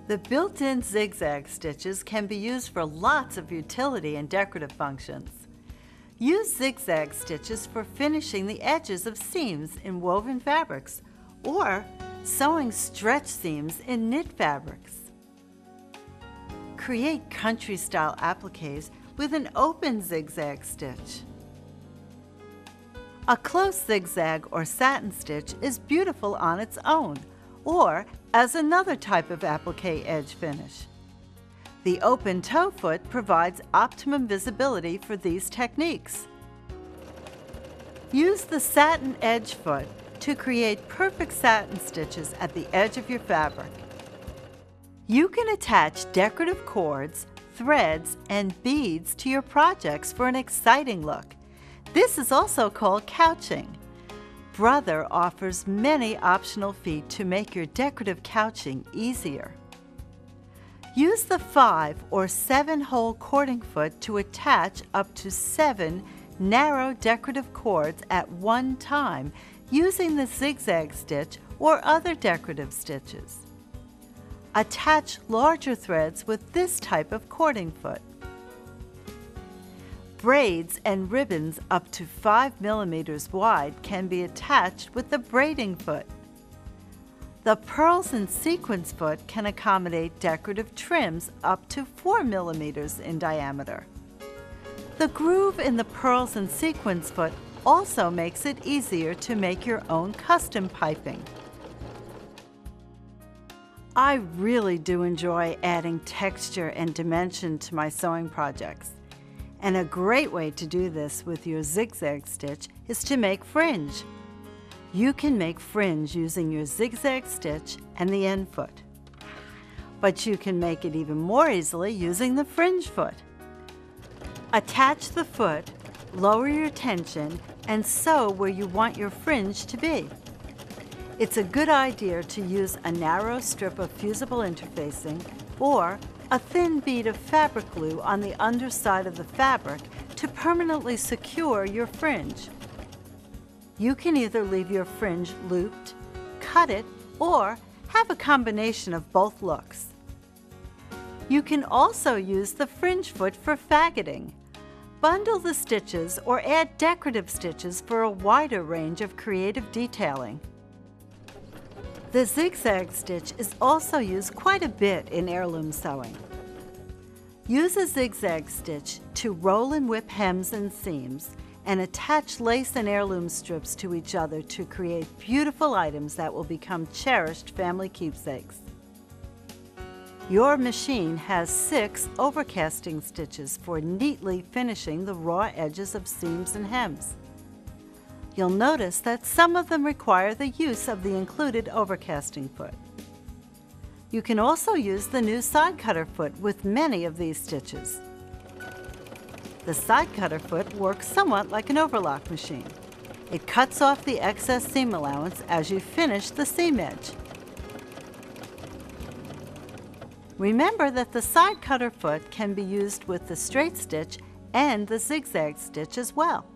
The built-in zigzag stitches can be used for lots of utility and decorative functions. Use zigzag stitches for finishing the edges of seams in woven fabrics or sewing stretch seams in knit fabrics. Create country-style appliques with an open zigzag stitch. A close zigzag or satin stitch is beautiful on its own or as another type of applique edge finish. The open toe foot provides optimum visibility for these techniques. Use the satin edge foot to create perfect satin stitches at the edge of your fabric. You can attach decorative cords, threads, and beads to your projects for an exciting look. This is also called couching. Brother offers many optional feet to make your decorative couching easier. Use the 5 or 7-hole cording foot to attach up to 7 narrow decorative cords at one time using the zigzag stitch or other decorative stitches. Attach larger threads with this type of cording foot. Braids and ribbons up to 5 millimeters wide can be attached with the braiding foot. The pearls and sequins foot can accommodate decorative trims up to 4 millimeters in diameter. The groove in the pearls and sequins foot also makes it easier to make your own custom piping. I really do enjoy adding texture and dimension to my sewing projects. And a great way to do this with your zigzag stitch is to make fringe. You can make fringe using your zigzag stitch and the end foot. But you can make it even more easily using the fringe foot. Attach the foot, lower your tension, and sew where you want your fringe to be. It's a good idea to use a narrow strip of fusible interfacing or a thin bead of fabric glue on the underside of the fabric to permanently secure your fringe. You can either leave your fringe looped, cut it, or have a combination of both looks. You can also use the fringe foot for faggoting. Bundle the stitches or add decorative stitches for a wider range of creative detailing. The zigzag stitch is also used quite a bit in heirloom sewing. Use a zigzag stitch to roll and whip hems and seams and attach lace and heirloom strips to each other to create beautiful items that will become cherished family keepsakes. Your machine has 6 overcasting stitches for neatly finishing the raw edges of seams and hems. You'll notice that some of them require the use of the included overcasting foot. You can also use the new side cutter foot with many of these stitches. The side cutter foot works somewhat like an overlock machine. It cuts off the excess seam allowance as you finish the seam edge. Remember that the side cutter foot can be used with the straight stitch and the zigzag stitch as well.